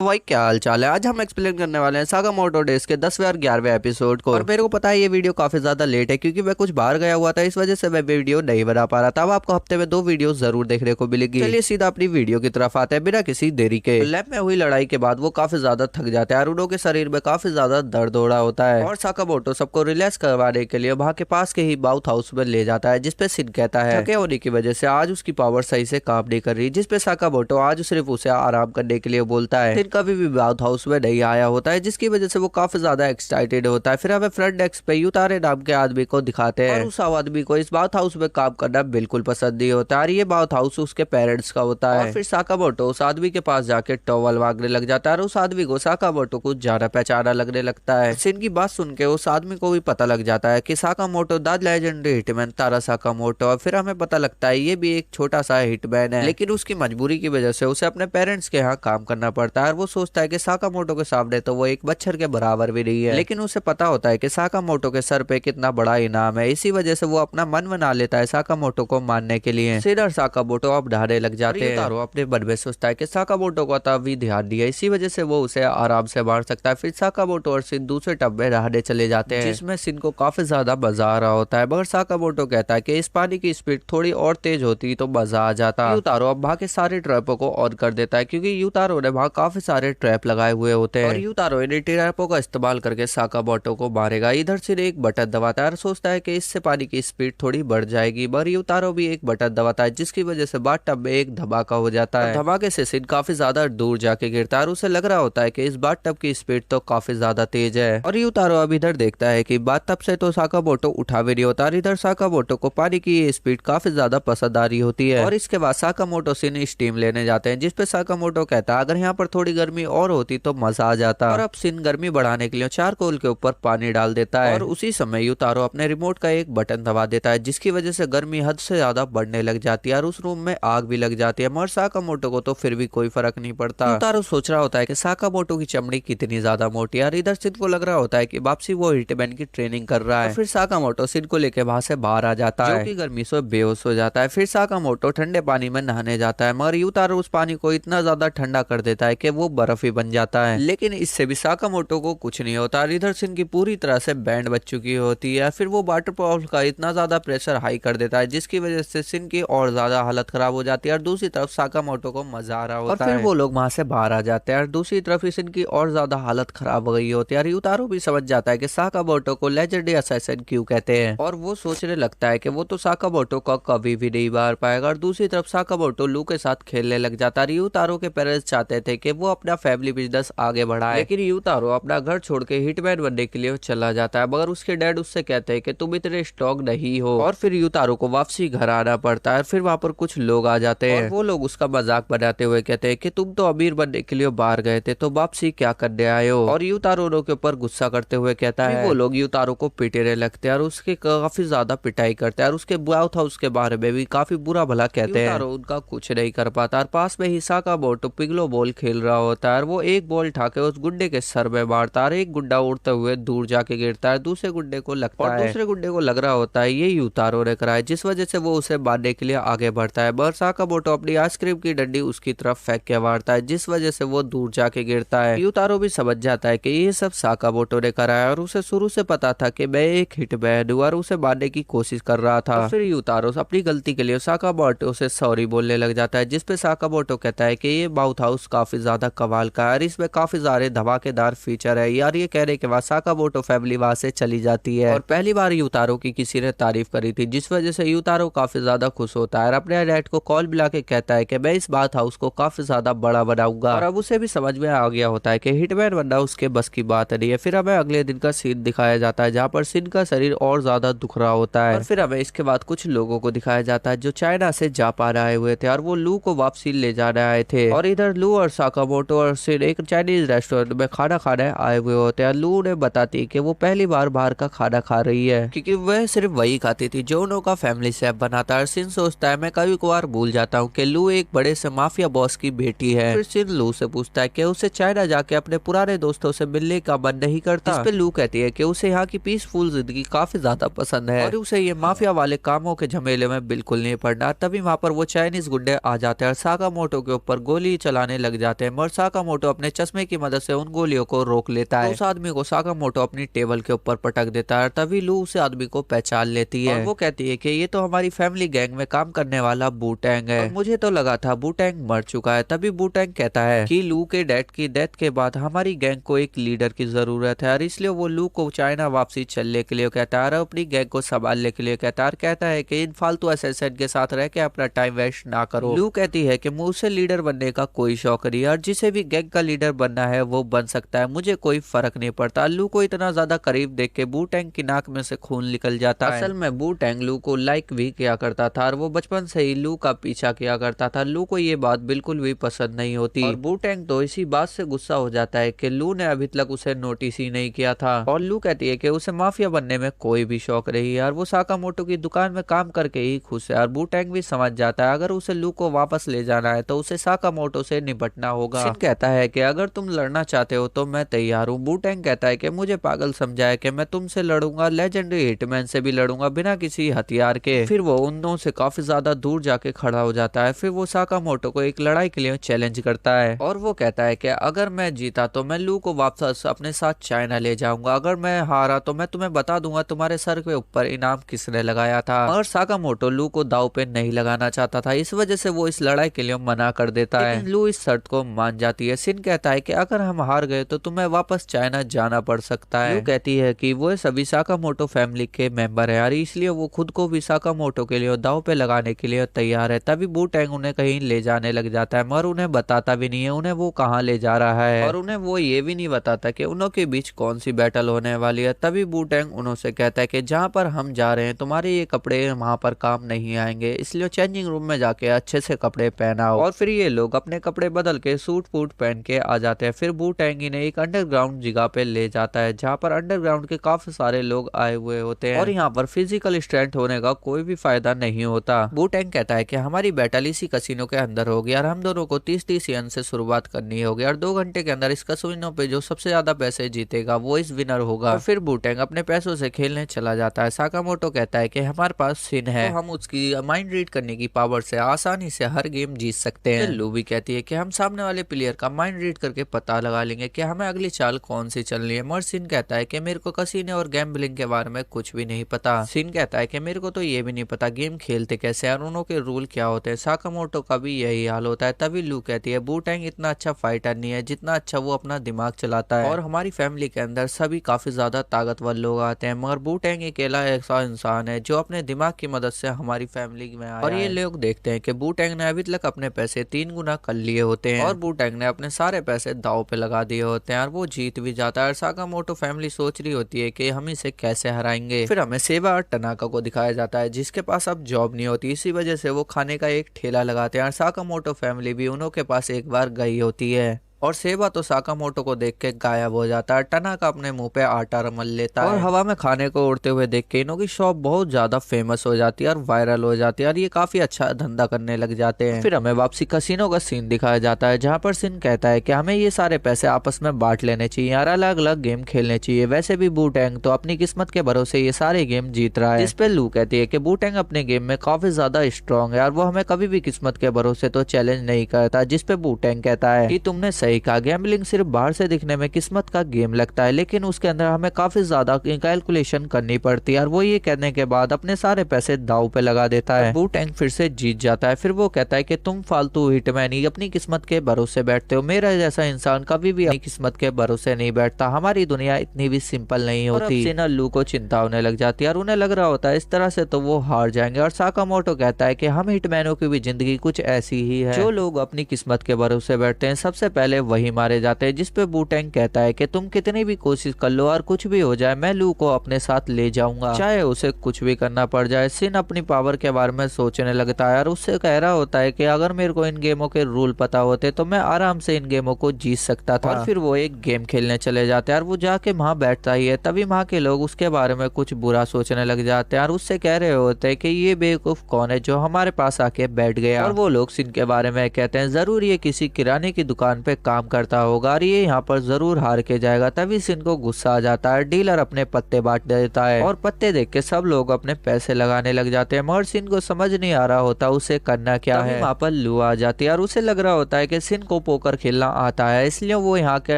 भाई क्या हाल चाल है। आज हम एक्सप्लेन करने वाले हैं सागामोटो डेज के 10वें और 11वें एपिसोड को। और मेरे को पता है ये वीडियो काफी ज्यादा लेट है क्योंकि मैं कुछ बाहर गया हुआ था, इस वजह से मैं वीडियो नहीं बना पा रहा था। अब आपको हफ्ते में 2 वीडियो जरूर देखने को मिलेगी। चलिए सीधा अपनी वीडियो की तरफ आते हैं बिना किसी देरी के। लैब में हुई लड़ाई के बाद वो काफी ज्यादा थक जाते हैं और उनके शरीर में काफी ज्यादा दर्द हो रहा होता है और साकामोटो सबको रिलैक्स करवाने के लिए वहाँ के पास के ही बाउथ हाउस में ले जाता है, जिसपे सिन कहता है थके होने की वजह से आज उसकी पावर सही से काम नहीं कर रही, जिसपे साकामोटो आज सिर्फ उसे आराम करने के लिए बोलता है। सिन कभी भी बाउथ हाउस में नहीं आया होता है, जिसकी वजह से वो काफी ज्यादा एक्साइटेड होता है। फिर हमें फ्रंट डेस्क पे युतारे नाम के आदमी को दिखाते हैं और उस आदमी को इस बाउथ हाउस में काम करना बिल्कुल पसंद नहीं होता है। ये बाउथ हाउस उसके पेरेंट्स का होता है। और फिर साकामोटो उस आदमी के पास जाके टॉवल मांगने लग जाता है और उस आदमी को साकामोटो कुछ जाना पहचाना लगने लगता है। सिन की बात सुन के उस आदमी को भी पता लग जाता है कि Sakamoto the legendary hitman Tara Sakamoto. और फिर हमें पता लगता है ये भी एक छोटा सा हिटमैन है, लेकिन उसकी मजबूरी की वजह से उसे अपने पेरेंट्स के यहाँ काम करना पड़ता है। और वो सोचता है कि साकामोटो के सामने तो वो एक मच्छर के बराबर भी नहीं है, लेकिन उसे पता होता है कि साकामोटो के सर पे कितना बड़ा इनाम है। इसी वजह से वो अपना मन बना लेता है साकामोटो को मारने के लिए। सिन और साकामोटो अब ढाने लग जाते हैं। युतारो अपने मन में सोचता है कि साकामोटो को तभी ध्यान दिया, इसी वजह से वो उसे आराम से मार सकता है। फिर साकामोटो और सिन दूसरे टब में नहाने चले जाते हैं, जिसमें सिन को काफी ज्यादा मजा आ रहा होता है। मगर साकामोटो कहता है कि इस पानी की स्पीड थोड़ी और तेज होती तो मजा आ जाता। युतारो अब वहाँ के सारे ट्रैपों को ऑन कर देता है क्योंकि युतारो ने वहाँ काफी सारे ट्रैप लगाए हुए होते हैं और युतारो इन ट्रैपों का इस्तेमाल करके साकामोटो को मारेगा। इधर सिन एक बटन दबाता है और सोचता है कि इससे पानी की स्पीड थोड़ी बढ़ जाएगी, मगर युतारो भी एक बटन दबाता है जिसकी वजह से बाथ टब में एक धमाका हो जाता है। धमाके से सिन काफी ज्यादा दूर जाके गिरता है और उसे लग रहा होता है कि इस बाथ टब की स्पीड तो काफी ज्यादा तेज है। और युतारो अब इधर देखता है कि बाथ टब से तो साकामोटो उठा भी नहीं होता और इधर साकामोटो को पानी की स्पीड काफी ज्यादा पसंद आ रही होती है। और इसके बाद साकामोटो सिन स्टीम लेने जाते हैं, जिसपे साकामोटो कहता है अगर यहाँ पर थोड़ी गर्मी और होती तो मजा आ जाता। और अब सिन गर्मी बढ़ाने के लिए चारकोल के ऊपर पानी डाल देता है और उसी समय युतारो अपने रिमोट का एक बटन दबा देता है, जिसकी वजह से गर्मी हद से ज्यादा बढ़ने लग जाती है और उस रूम में आग भी लग जाती है। मगर साकामोटो को तो फिर भी कोई फर्क नहीं पड़ता। युतारो सोच रहा होता है कि साकामोटो की चमड़ी कितनी ज्यादा मोटी है और इधर सिन को लग रहा होता है कि वापसी वो हिटमैन की ट्रेनिंग कर रहा है। फिर साकामोटो सिन को लेकर वहां से बाहर आ जाता है, जो कि गर्मी से बेहोश हो जाता है। फिर साकामोटो ठंडे पानी में नहाने जाता है, मगर युतारो उस पानी को इतना ज्यादा ठंडा कर देता है कि वो बर्फ ही बन जाता है। लेकिन इससे भी साकामोटो को कुछ नहीं होता। इधर सिन की पूरी तरह से बैंड बच चुकी होती है। फिर वो वाटरफॉल का इतना ज्यादा प्रेशर हाई कर देता है जिसकी वजह से सिन की और ज्यादा हालत खराब हो जाती है और दूसरी तरफ साकामोटो को मजा आ रहा होता है। और फिर वो लोग वहां से बाहर आ जाते हैं और दूसरी तरफ सिन की और ज्यादा हालत खराब हो गई होती है। और युतारो भी समझ जाता है कि साकामोटो को लेजेंडरी असैसिन क्यों कहते हैं और वो सोचने लगता है कि वो तो साकामोटो को कभी भी नहीं मार पाएगा। और दूसरी तरफ साकामोटो लू के साथ खेलने लग जाता है। युतारो के पेरेंट्स चाहते थे कि वो अपना फैमिली बिजनेस आगे बढ़ाए, लेकिन युतारो अपना घर छोड़ के हिटमैन बनने के लिए चला जाता है। मगर उसके डैड उससे कहते हैं कि तुम इतने स्ट्रॉन्ग नहीं हो और फिर युतारो को वापसी घर आना पड़ता है। फिर वहां पर कुछ लोग आ जाते हैं और वो लोग उसका मजाक बनाते हुए कहते हैं कि तुम तो अमीर बनने के लिए बाहर गए थे तो वापसी क्या करने आए हो। और युतारो के ऊपर गुस्सा करते हुए कहता है वो लोग युतारो को पीटने लगते हैं और उसके काफी ज्यादा पिटाई करते हैं और उसके बाउथ हाउस के बारे में भी काफी बुरा भला कहते हैं। युतारो उनका कुछ नहीं कर पाता और पास में ही साकामोटो पिगलो बॉल खेल रहा होता है और वो एक बॉल उठाकर उस गुड्डे के सर में मारता है। एक गुड्डा उड़ते हुए दूर जाके गिरता है, दूसरे गुड्डे को लगता है और दूसरे गुड्डे को लग रहा होता है ये युतारो ने करा है, जिस वजह से वो उसे मारने के लिए आगे बढ़ता है। मगर साकामोटो अपनी आइसक्रीम की डंडी उसकी तरफ फेंक के मारता है, जिस वजह से वो दूर जाके गिरता है। युतारो भी समझ जाता है कि ये सब साकामोटो ने करा है और उसे शुरू से पता था कि मैं एक हिटमैन हूं और उसे मारने की कोशिश कर रहा था। फिर युतारो अपनी गलती के लिए साकामोटो से सॉरी बोलने लग जाता है, जिसपे साकामोटो कहता है कि ये बाउथ हाउस काफी ज्यादा कमाल का है, इसमें काफी सारे धमाकेदार फीचर है यार। ये कहने के बाद साकामोटो फैमिली वहां से चली जाती है और पहली बार युतारो की किसी ने तारीफ करी थी, जिस वजह से युतारो काफी ज्यादा खुश होता है और अपने डैड को कॉल मिला के कहता है कि मैं इस बाथ हाउस को काफी ज्यादा बड़ा बनाऊंगा। और अब उसे भी समझ में आ गया होता है कि हिटमैन बनना उसके बस की बात नहीं है। फिर हमें अगले दिन का सीन दिखाया जाता है जहाँ पर सिन का शरीर और ज्यादा दुख रहा होता है और फिर हमें इसके बाद कुछ लोगों को दिखाया जाता है जो चाइना से जापान आए हुए थे और वो लू को वापसी ले जाने आए थे। और इधर लू और साकामोटो और सिन एक चाइनीज रेस्टोरेंट में खाना खाने आए हुए होते हैं। लू ने बताती कि वो पहली बार बाहर का खाना खा रही है क्योंकि वह सिर्फ वही खाती थी जो उनका फैमिली शेफ बनाता है। सिन सोचता है मैं कभी कभार भूल जाता हूँ कि लू एक बड़े से माफिया बॉस की बेटी है। फिर सिन लू से पूछता है कि उसे चाइना जाके अपने पुराने दोस्तों से मिलने का मन नहीं करता। इस पे लू कहती है कि उसे यहाँ की पीसफुल जिंदगी काफी ज्यादा पसंद है और उसे ये माफिया वाले कामों के झमेले में बिल्कुल नहीं पड़ना। तभी वहाँ पर वो चाइनीज गुंडे आ जाते हैं और साकामोटो के ऊपर गोली चलाने लग जाते हैं, मगर साकामोटो अपने चश्मे की मदद से उन गोलियों को रोक लेता है। उस आदमी को साकामोटो अपनी टेबल के ऊपर पटक देता है। तभी लू उस आदमी को पहचान लेती है और वो कहती है कि ये तो हमारी फैमिली गैंग में काम करने वाला बूटैंग है और मुझे तो लगा था बूटैंग मर चुका है। तभी बूटैंग कहता है कि लू के डैड की डेथ के बाद हमारी गैंग को एक लीडर की जरूरत है और इसलिए वो लू को चाइना वापसी चलने के लिए कहता है और अपनी गैंग को संभालने के लिए कहता है कि इन फालतू असैसिन के साथ रह के अपना टाइम वेस्ट ना करो। लू कहती है कि मुझसे लीडर बनने का कोई शौक नहीं और जिसे भी गैंग का लीडर बनना है वो बन सकता है, मुझे कोई फर्क नहीं पड़ता। लू को इतना ज्यादा करीब देख के बूटैंग की नाक में से खून निकल जाता है। असल में बूटैंग लू को लाइक भी किया करता था और वो बचपन से ही लू का पीछा किया करता था। लू को ये बात बिल्कुल भी पसंद नहीं होती और बूटैंग तो इसी बात से गुस्सा हो जाता है कि लू ने अभी तक उसे नोटिस ही नहीं किया था और लू कहती है कि उसे माफिया बनने में कोई भी शौक नहीं है और वो साकामोटो की दुकान में काम करके ही खुश है और बूटैंग भी समझ जाता है अगर उसे लू को वापस ले जाना है तो उसे साकामोटो से निपटना होगा। शिन कहता है कि अगर तुम लड़ना चाहते हो तो मैं तैयार हूँ। बूटैंग कहता है कि मुझे पागल समझा है कि मैं तुमसे लड़ूंगा, लेजेंडरी हिटमैन से भी लड़ूंगा बिना किसी हथियार के। फिर वो उन दोनों से काफी ज्यादा दूर जाके खड़ा हो जाता है। फिर वो साकामोटो को एक लड़ाई के लिए चैलेंज करता है और वो कहता है कि अगर मैं जीता तो मैं लू को वापस अपने साथ चाइना ले जाऊंगा, अगर मैं हारा तो मैं तुम्हें बता दूंगा तुम्हारे सर के ऊपर इनाम किसने लगाया था। और साकामोटो लू को दाव पे नहीं लगाना चाहता था, इस वजह से वो इस लड़ाई के लिए मना कर देता है। लू इस शर्त को मान जाती है। सिन कहता है कि अगर हम हार गए तो तुम्हें वापस चाइना जाना पड़ सकता है। लू कहती है कि वो सभी साकामोटो फैमिली के मेंबर है और इसलिए वो खुद को भी साकामोटो के लिए दाव पे लगाने के लिए तैयार है। तभी बूटैंग उन्हें कहीं ले जाने लग जाता है मगर उन्हें बताता भी नहीं है उन्हें वो कहाँ ले जा रहा है और उन्हें वो ये भी नहीं बताता कि उन्हों के बीच कौन सी बैटल होने वाली है। तभी बूटैंग उन्हों से कहता है कि जहाँ पर हम जा रहे हैं तुम्हारे ये कपड़े वहाँ पर काम नहीं आएंगे, इसलिए चेंजिंग रूम में जाके अच्छे से कपड़े पहनाओ। और फिर ये लोग अपने कपड़े बदल के सूट फूट पहन के आ जाते हैं। फिर बूटैंग इन्हें एक अंडरग्राउंड जगह पे ले जाता है जहाँ पर अंडरग्राउंड के काफी सारे लोग आए हुए होते हैं और यहाँ पर फिजिकल स्ट्रेंथ होने का कोई भी फायदा नहीं होता। बूटैंग कहता है कि हमारी बैटल इसी कसिनो के अंदर होगी और हम दोनों को 30-30 यन से शुरुआत करनी होगी और 2 घंटे के अंदर इस कसिनो पे जो सबसे ज्यादा पैसे जीतेगा वो इस विनर होगा। और फिर बूटैंग अपने पैसों से खेलने चला जाता है। साकामोटो कहता है कि हमारे पास सिन है तो हम उसकी माइंड रीड करने की पावर से आसानी से हर गेम जीत सकते हैं। लू भी कहती है कि हम सामने वाले प्लेयर का माइंड रीड करके पता लगा लेंगे कि हमें अगली चाल कौन सी चलनी है। मगर सिन कहता है कि मेरे को कसिनो और गैम्बलिंग के बारे में कुछ भी नहीं पता। सिन कहता है कि मेरे को तो ये भी नहीं पता गेम खेलते कैसे हैं और उन्हों के रूल क्या होते हैं। साकामोटो का भी यही हाल होता है। तभी लू कहती है बूटैंग इतना अच्छा फाइटर नहीं है जितना अच्छा वो अपना दिमाग चलाता है और हमारी फैमिली के अंदर सभी काफी ज्यादा ताकतवर लोग आते हैं मगर बूटैंग अकेला ऐसा इंसान है जो अपने दिमाग की मदद से हमारी फैमिली में आया और ये लोग देखते हैं कि बूटैंग ने अभी तक अपने पैसे 3 गुना कर लिए होते हैं और बूटैंग ने अपने सारे पैसे दाव पे लगा दिए होते हैं और वो जीत भी जाता है। साकामोटो फैमिली सोच रही होती है कि हम इसे कैसे हराएंगे। फिर हमें सेबा और टनाका को दिखाया जाता है जिसके पास अब जॉब नहीं होती, इसी वजह से वो खाने का एक ठेला लगाते हैं और साकामोटो फैमिली भी उन्हों के पास एक बार गई होती है और सेबा तो साकामोटो को देख के गायब हो जाता है। टनाका अपने मुंह पे आटा रमल लेता है और हवा में खाने को उड़ते हुए देख के इनों की शॉप बहुत ज्यादा फेमस हो जाती है और वायरल हो जाती है और ये काफी अच्छा धंधा करने लग जाते हैं। फिर हमें वापसी कसिनो का सीन दिखाया जाता है जहाँ पर सिन कहता है कि हमें ये सारे पैसे आपस में बांट लेने चाहिए और अलग अलग गेम खेलने चाहिए। वैसे भी बूटैंग तो अपनी किस्मत के भरोसे ये सारे गेम जीत रहा है। इस पे लू कहती है कि बूटैंग अपने गेम में काफी ज्यादा स्ट्रॉन्ग है और वो हमें कभी भी किस्मत के भरोसे तो चैलेंज नहीं करता। जिसपे बूटैंग कहता है कि तुमने सही कहा, गैम्बलिंग सिर्फ बाहर से दिखने में किस्मत का गेम लगता है लेकिन उसके अंदर हमें काफी ज्यादा कैलकुलेशन करनी पड़ती है और वो ये कहने के बाद अपने सारे पैसे दाव पे लगा देता है। बूटैंग फिर से जीत जाता है। फिर वो कहता है कि तुम फालतू हिटमैन ही अपनी किस्मत के भरोसे बैठते हो, मेरा जैसा इंसान कभी भी अपनी किस्मत के भरोसे नहीं बैठता, हमारी दुनिया इतनी भी सिंपल नहीं होती। सिन और लू को चिंता होने लग जाती है और उन्हें लग रहा होता है इस तरह से तो वो हार जाएंगे और साकामोटो कहता है कि हम हिटमैनों की भी जिंदगी कुछ ऐसी ही है, जो लोग अपनी किस्मत के भरोसे बैठते हैं सबसे पहले वही मारे जाते हैं। जिसपे बूटैंग कहता है कि तुम कितनी भी कोशिश कर लो और कुछ भी हो जाए मैं लू को अपने साथ ले जाऊंगा, चाहे उसे कुछ भी करना पड़ जाए। सिन अपनी पावर के बारे में सोचने लगता है और उससे कह रहा होता है कि अगर मेरे को इन गेमों के रूल पता होते तो मैं आराम से इन गेमों को जीत सकता था। और फिर वो एक गेम खेलने चले जाते हैं और वो जाके वहां बैठता ही है। तभी वहां के लोग उसके बारे में कुछ बुरा सोचने लग जाते हैं और उससे कह रहे होते हैं कि ये बेवकूफ कौन है जो हमारे पास आके बैठ गया। और वो लोग सिन के बारे में कहते हैं जरूर ये किसी किराने की दुकान पे काम करता होगा और ये यहाँ पर जरूर हार के जाएगा। तभी सिन को गुस्सा आ जाता है। डीलर अपने पत्ते बांट देता है और पत्ते देख के सब लोग अपने पैसे लगाने लग जाते हैं, मगर सिन को समझ नहीं आ रहा होता उसे करना क्या है। वहाँ पर लू आ जाती है और उसे लग रहा होता है कि सिन को पोकर खेलना आता है, इसलिए वो यहाँ के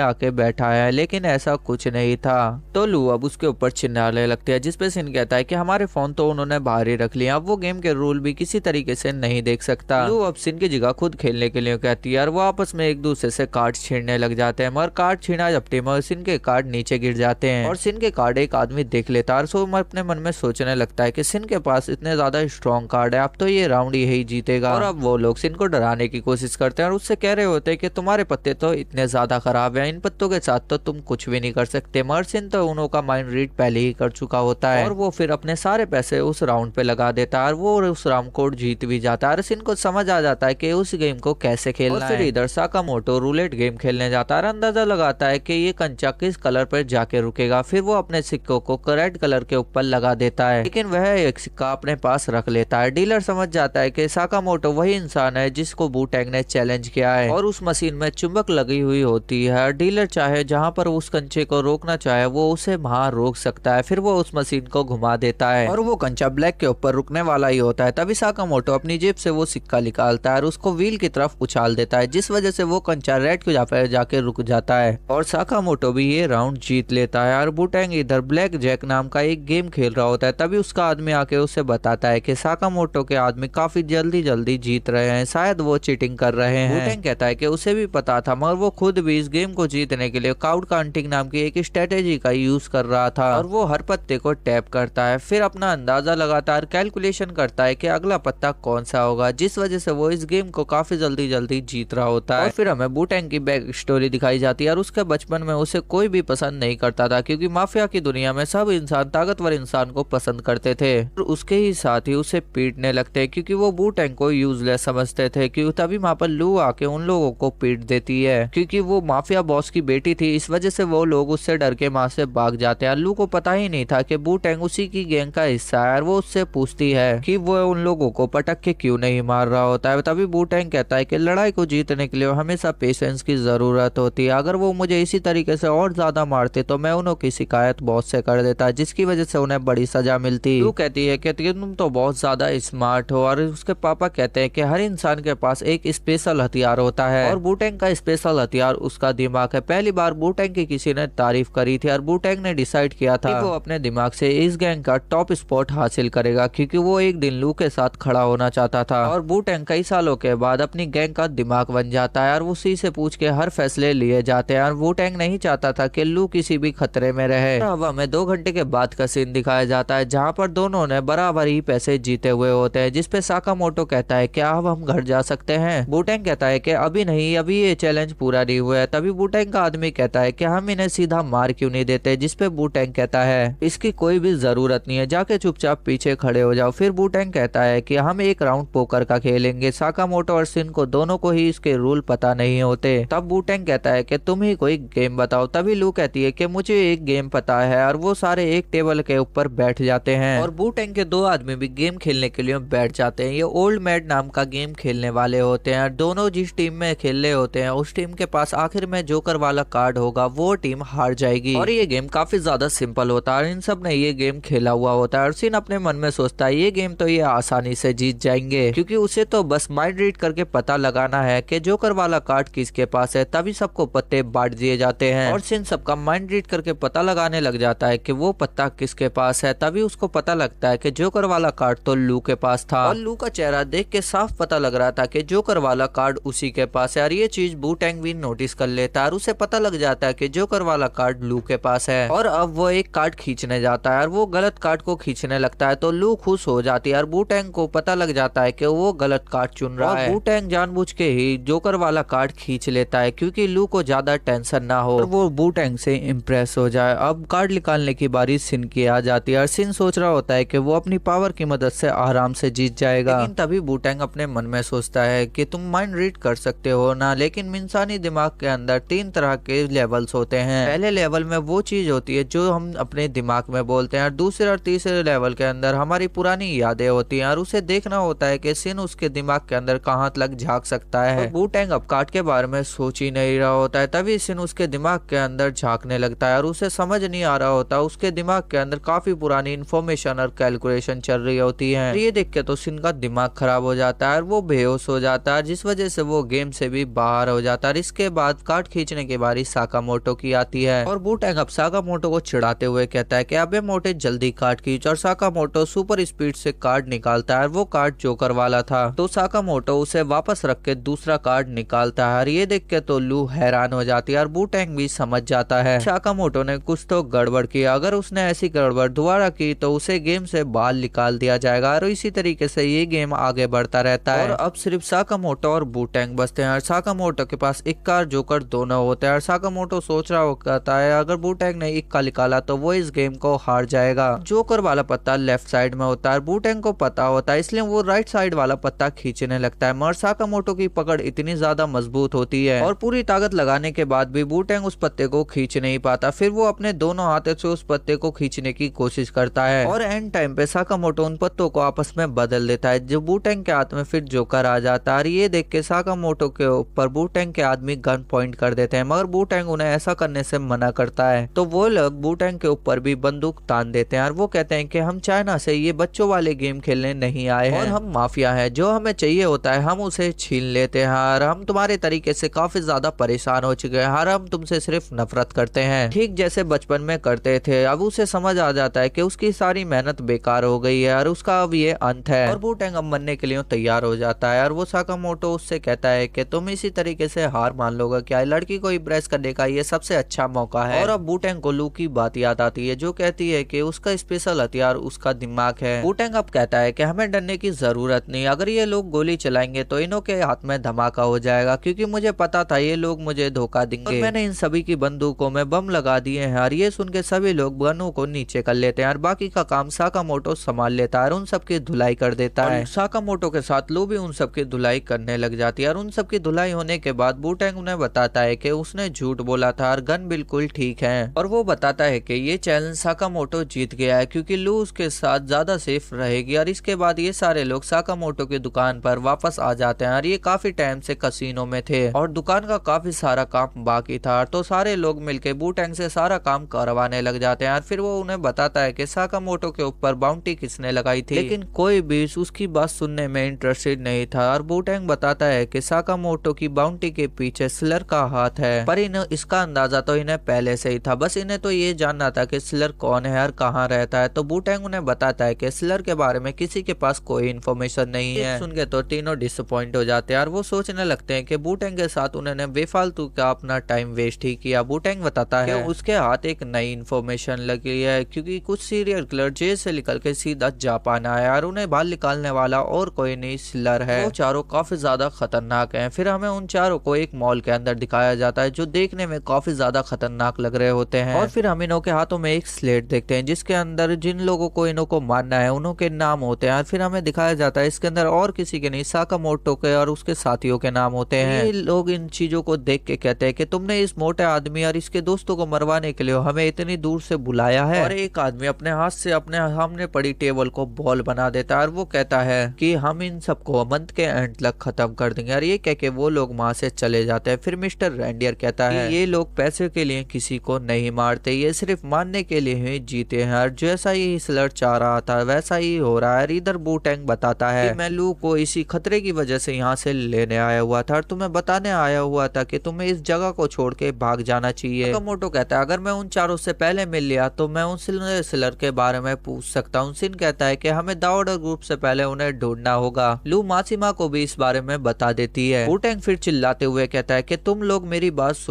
आके बैठा है, लेकिन ऐसा कुछ नहीं था। तो लू अब उसके ऊपर चिल्लाने लगती है, जिसपे सिन कहता है कि हमारे फोन तो उन्होंने बाहर ही रख लिया, अब वो गेम के रूल भी किसी तरीके से नहीं देख सकता। लू अब सिन की जगह खुद खेलने के लिए कहती है और वो आपस में एक दूसरे से कार्ड छीनने लग जाते हैं, मगर कार्ड छीना जबते मगर सिन के कार्ड नीचे गिर जाते हैं और सिन के कार्ड एक आदमी देख लेता है। सो अपने मन में सोचने लगता है कि सिन के पास इतने ज्यादा स्ट्रॉन्ग कार्ड है, अब तो ये राउंड यही जीतेगा। और अब वो लोग सिन को डराने की कोशिश करते हैं और उससे कह रहे होते हैं कि तुम्हारे पत्ते तो इतने ज्यादा खराब है, इन पत्तों के साथ तो तुम कुछ भी नहीं कर सकते। मगर सिन तो उन्हों का माइंड रीड पहले ही कर चुका होता है और वो फिर अपने सारे पैसे उस राउंड पे लगा देता है और वो उस राउंड को जीत भी जाता है। सिन को समझ आ जाता है कि उस गेम को कैसे खेलना है। फिर इधर साकामोटो रूलेट गेम खेलने जाता है और अंदाजा लगाता है कि ये कंचा किस कलर पर जाके रुकेगा। फिर वो अपने सिक्कों को रेड कलर के ऊपर लगा देता है, लेकिन वह एक सिक्का अपने पास रख लेता है। डीलर समझ जाता है कि साकामोटो वही इंसान है जिसको वू-टैंग ने चैलेंज किया है और उस मशीन में चुंबक लगी हुई होती है। डीलर चाहे जहां पर उस कंचे को रोकना चाहे वो उसे वहां रोक सकता है। फिर वो उस मशीन को घुमा देता है और वो कंचा ब्लैक के ऊपर रुकने वाला ही होता है। तभी साकामोटो अपनी जेब से वो सिक्का निकालता है और उसको व्हील की तरफ उछाल देता है, जिस वजह से वो कंचा रेड के जाके रुक जाता है और साकामोटो भी ये राउंड जीत लेता है। और वू-टैंग इधर ब्लैक जैक नाम का एक गेम खेल रहा होता है। तभी उसका आदमी आके उसे बताता है कि साकामोटो के आदमी काफी जल्दी जीत रहे हैं, शायद वो चीटिंग कर रहे हैं। वू-टैंग कहता है कि उसे भी पता था, मगर वो खुद भी इस गेम को जीतने के लिए काउंट काउंटिंग नाम की एक स्ट्रेटेजी का यूज कर रहा था और वो हर पत्ते को टैप करता है, फिर अपना अंदाजा लगातार कैलकुलेशन करता है कि अगला पत्ता कौन सा होगा, जिस वजह से वो इस गेम को काफी जल्दी जीत रहा होता है। और फिर हमें वू-टैंग की बैक स्टोरी दिखाई जाती है और उसके बचपन में उसे कोई भी पसंद नहीं करता था, क्योंकि माफिया की दुनिया में सब इंसान ताकतवर इंसान को पसंद करते थे और उसके ही साथ ही उसे पीटने लगते, क्योंकि वो वू-टैंग को यूजलेस समझते थे। क्योंकि तभी वहाँ पर लू आके उन लोगों को पीट देती है, क्योंकि वो माफिया बॉस की बेटी थी, इस वजह से वो लोग उससे डर के वहां से भाग जाते हैं। लू को पता ही नहीं था कि वू-टैंग उसी की गैंग का हिस्सा है और वो उससे पूछती है कि वो उन लोगों को पटक के क्यों नहीं मार रहा होता है। तभी वू-टैंग कहता है कि लड़ाई को जीतने के लिए हमेशा पेशेंस की जरूरत होती है, अगर वो मुझे इसी तरीके से और ज्यादा मारते तो मैं उन्हों की शिकायत बॉस से कर देता, जिसकी वजह से उन्हें बड़ी सजा मिलती। लू कहती है कि तुम तो बहुत ज्यादा स्मार्ट हो और उसके पापा कहते हैं कि हर इंसान के पास एक स्पेशल हथियार होता है और वू-टैंग का स्पेशल हथियार उसका दिमाग है। पहली बार वू-टैंग की किसी ने तारीफ करी थी और वू-टैंग ने डिसाइड किया था कि वो अपने दिमाग से इस गैंग का टॉप स्पॉट हासिल करेगा, क्योंकि वो एक दिन लू के साथ खड़ा होना चाहता था। और वू-टैंग कई सालों के बाद अपनी गैंग का दिमाग बन जाता है और उसी से पूछ के हर फैसले लिए जाते हैं और वू-टैंग नहीं चाहता था कि लू किसी भी खतरे में रहे। अब हमें 2 घंटे के बाद का सीन दिखाया जाता है, जहाँ पर दोनों ने बराबर ही पैसे जीते हुए होते हैं, जिसपे साकामोटो कहता है क्या अब हम घर जा सकते हैं। वू-टैंग कहता है कि अभी नहीं, अभी ये चैलेंज पूरा नहीं हुआ है। तभी वू-टैंग का आदमी कहता है कि हम इन्हें सीधा मार क्यों नहीं देते, जिसपे वू-टैंग कहता है इसकी कोई भी जरूरत नहीं है, जाके चुपचाप पीछे खड़े हो जाओ। फिर वू-टैंग कहता है कि हम एक राउंड पोकर का खेलेंगे। साकामोटो और सिन को दोनों को ही इसके रूल पता नहीं होते। तब वू-टैंग कहता है कि तुम ही कोई गेम बताओ। तभी लू कहती है कि मुझे एक गेम पता है और वो सारे एक टेबल के ऊपर बैठ जाते हैं और वू-टैंग के 2 आदमी भी गेम खेलने के लिए बैठ जाते हैं। ये ओल्ड मैड नाम का गेम खेलने वाले होते हैं। दोनों जिस टीम में खेल रहे होते हैं उस टीम के पास आखिर में जोकर वाला कार्ड होगा, वो टीम हार जाएगी। और ये गेम काफी ज्यादा सिंपल होता है, इन सब ने ये गेम खेला हुआ होता है और सिन अपने मन में सोचता है ये गेम तो ये आसानी से जीत जाएंगे, क्योंकि उसे तो बस माइंड रीड करके पता लगाना है कि जोकर वाला कार्ड किसके पास है। तभी सबको पत्ते बांट दिए जाते हैं और सिन सबका माइंड रीड करके पता लगाने लग जाता है कि वो पत्ता किसके पास है। तभी उसको पता लगता है कि जोकर वाला कार्ड तो लू के पास था और लू का चेहरा देख के साफ पता लग रहा था कि जोकर वाला कार्ड उसी के पास है। और ये चीज वू-टैंग भी नोटिस कर लेता है और उसे पता लग जाता है कि जोकर वाला कार्ड लू के पास है। और अब वो एक कार्ड खींचने जाता है और वो गलत कार्ड को खींचने लगता है, तो लू खुश हो जाती है और वू-टैंग को पता लग जाता है कि वो गलत कार्ड चुन रहा है। वू-टैंग जानबूझ के ही जोकर वाला कार्ड खींच लेता है, क्योंकि लू को ज्यादा टेंशन ना हो और वो वू-टैंग से इम्प्रेस हो जाए। अब कार्ड निकालने की बारी सिन की आ जाती है और सिन सोच रहा होता है कि वो अपनी पावर की मदद से आराम से जीत जाएगा। लेकिन तभी वू-टैंग अपने मन में सोचता है कि तुम माइंड रीड कर सकते हो ना, लेकिन इंसानी दिमाग के अंदर 3 तरह के लेवल्स होते हैं। पहले लेवल में वो चीज होती है जो हम अपने दिमाग में बोलते हैं और दूसरे और तीसरे लेवल के अंदर हमारी पुरानी यादें होती हैं और उसे देखना होता है कि सिन उसके दिमाग के अंदर कहां तक झांक सकता है। वू-टैंग अब कार्ड के बारे में में सोच ही नहीं रहा होता है। तभी सिन उसके दिमाग के अंदर झांकने लगता है और उसे समझ नहीं आ रहा होता उसके दिमाग के अंदर काफी पुरानी इन्फॉर्मेशन और कैलकुलेशन चल रही होती है। ये देख के तो सिन का दिमाग खराब हो जाता है और वो बेहोश हो जाता है, जिस वजह से वो गेम से भी बाहर हो जाता है। इसके बाद कार्ड खींचने की बारी साकामोटो की आती है और वू-टैंग अब साकामोटो को चिढ़ाते हुए कहता है कि अबे मोटे जल्दी कार्ड खींच, और साकामोटो सुपर स्पीड से कार्ड निकालता है। वो कार्ड जोकर वाला था, तो साकामोटो उसे वापस रख के दूसरा कार्ड निकालता है। ये देख के तो लू हैरान हो जाती है और वू-टैंग भी समझ जाता है साकामोटो ने कुछ तो गड़बड़ की। अगर उसने ऐसी गड़बड़ दोबारा की तो उसे गेम से बाहर निकाल दिया जाएगा। और इसी तरीके से ये गेम आगे बढ़ता रहता है और अब सिर्फ साकामोटो और वू-टैंग बचते हैं। और साकामोटो के पास इक्का जोकर दोनों होते हैं और साकामोटो सोच रहा होता है अगर वू-टैंग ने इक्का निकाला तो वो इस गेम को हार जाएगा। जोकर वाला पत्ता लेफ्ट साइड में होता है, वू-टैंग को पता होता है, इसलिए वो राइट साइड वाला पत्ता खींचने लगता है। मगर साकामोटो की पकड़ इतनी ज्यादा मजबूत होती है और पूरी ताकत लगाने के बाद भी वू-टैंग उस पत्ते को खींच नहीं पाता। फिर वो अपने दोनों हाथों से उस पत्ते को खींचने की कोशिश करता है और एंड टाइम पे साकामोटो उन पत्तों को आपस में बदल देता है, जो वू-टैंग के हाथ में फिर जोकर आ जाता है। ये देख के साकामोटो के ऊपर वू-टैंग के आदमी गन पॉइंट कर देते हैं, मगर वू-टैंग उन्हें ऐसा करने से मना करता है। तो वो लोग वू-टैंग के ऊपर भी बंदूक तान देते हैं और वो कहते हैं कि हम चाइना से ये बच्चों वाले गेम खेलने नहीं आए हैं और हम माफिया हैं, जो हमें चाहिए होता है हम उसे छीन लेते हैं और हम तुम्हारे तरीके से काफी ज्यादा परेशान हो चुके हैं और हम तुमसे सिर्फ नफरत करते हैं, ठीक जैसे बचपन में करते थे। अब उसे समझ आ जाता है कि उसकी सारी मेहनत बेकार हो गई है और उसका अब ये अंत है और वू-टैंग अब मरने के लिए तैयार हो जाता है। और वो साकामोटो उससे कहता है कि तुम इसी तरीके से हार मान लोगे क्या, लड़की को इम्प्रेस करने का ये सबसे अच्छा मौका है। और अब वू-टैंग को लू की बात याद आती है, जो कहती है कि उसका स्पेशल हथियार उसका दिमाग है। वू-टैंग अब कहता है कि हमें डरने की जरूरत नहीं, अगर ये लोग गोली चलाएंगे तो इन्हों के हाथ में धमाका हो जाएगा, क्योंकि मुझे पता था ये लोग मुझे धोखा देंगे और मैंने इन सभी की बंदूकों में बम लगा दिए हैं। और ये सुन के सभी लोग गनों को नीचे कर लेते हैं और बाकी का काम साकामोटो संभाल लेता है और उन सबकी धुलाई कर देता है। साकामोटो के साथ लू भी उन सबकी धुलाई करने लग जाती है और उन सबकी धुलाई होने के बाद वू-टैंग उन्हें बताता है कि उसने झूठ बोला था और गन बिल्कुल ठीक है। और वो बताता है कि ये चैलेंज साकामोटो जीत गया है, क्योंकि लू उसके साथ ज्यादा सेफ रहेगी। और इसके बाद ये सारे लोग साकामोटो की दुकान पर वापस आ जाते हैं और ये काफी टाइम से कसीनो में थे और दुकान का काफी सारा काम बाकी था, तो सारे लोग मिलके वू-टैंग से सारा काम करवाने लग जाते हैं। और फिर वो उन्हें बताता है कि साकामोटो के ऊपर बाउंटी किसने लगाई थी, लेकिन कोई भी उसकी बात सुनने में इंटरेस्टेड नहीं था। और वू-टैंग बताता है कि साकामोटो की बाउंटी के पीछे स्लर का हाथ है, पर इन्हें इसका अंदाजा तो इन्हें पहले से ही था, बस इन्हें तो ये जानना था कि स्लर कौन है और कहाँ रहता है। तो वू-टैंग उन्हें बताता है कि स्लर के बारे में किसी के पास कोई इन्फॉर्मेशन नहीं है। सुन के तो तीनों डिसअपॉइंट हो जाते हैं और वो सोचने लगते हैं कि वू-टैंग के साथ उन्होंने बेफालतू का अपना टाइम वेस्ट ही किया। वू-टैंग बताता है कि उसके हाथ एक नई इन्फॉर्मेशन लगी है, क्योंकि कुछ सीरियल किलर जेल से निकल के सीधा जापान आया और उन्हें बाहर निकालने वाला और कोई नहीं स्लर है। वो चारों काफी ज्यादा खतरनाक हैं। फिर हमें उन चारों को एक मॉल के अंदर दिखाया जाता है, जो देखने में काफी ज्यादा खतरनाक लग रहे होते हैं। और फिर हम इन्हों के हाथों में एक स्लेट देखते हैं, जिसके अंदर जिन लोगों को इन्हों को मारना है उन्हों के नाम होते हैं। और फिर हमें दिखाया जाता है इसके अंदर और किसी के नहीं, साकामोटो के और उसके साथियों के नाम होते हैं। ये लोग इन चीजों को देख के कहते हैं कि तुमने इस मोटे आदमी और इसके दोस्तों को मरवाने के लिए हमें इतनी दूर से बुलाया है। और एक आदमी अपने हाथ से अपने सामने पड़ी टेबल को बॉल बना देता है और वो कहता है कि हम इन सबको मंथ के एंड तक खत्म कर देंगे। और ये कह के वो लोग वहां से चले जाते हैं। फिर मिस्टर रेंडियर कहता है ये लोग पैसे के लिए किसी को नहीं मारते, ये सिर्फ मारने के लिए ही जीते हैं। और जैसा ही स्लर चाह रहा था वैसा ही हो रहा है। इधर वू-टैंग बताता है कि मैं लू को इसी खतरे की वजह से यहाँ से लेने आया हुआ था और तुम्हें बताने आया हुआ था कि तुम्हें इस जगह को छोड़ के भाग जाना चाहिए। साकामोटो कहता है अगर मैं उन चारों से पहले मिल लिया तो मैं उन स्लर के बारे में पूछ सकता हूँ। सिन कहता है कि हमें दाओडर ग्रुप से पहले उन्हें ढूंढना होगा। लू मासीमा को भी इस बारे में बता देती है। वू-टैंग फिर चिल्लाते हुए कहता है कि तुम लोग मेरी बात सुन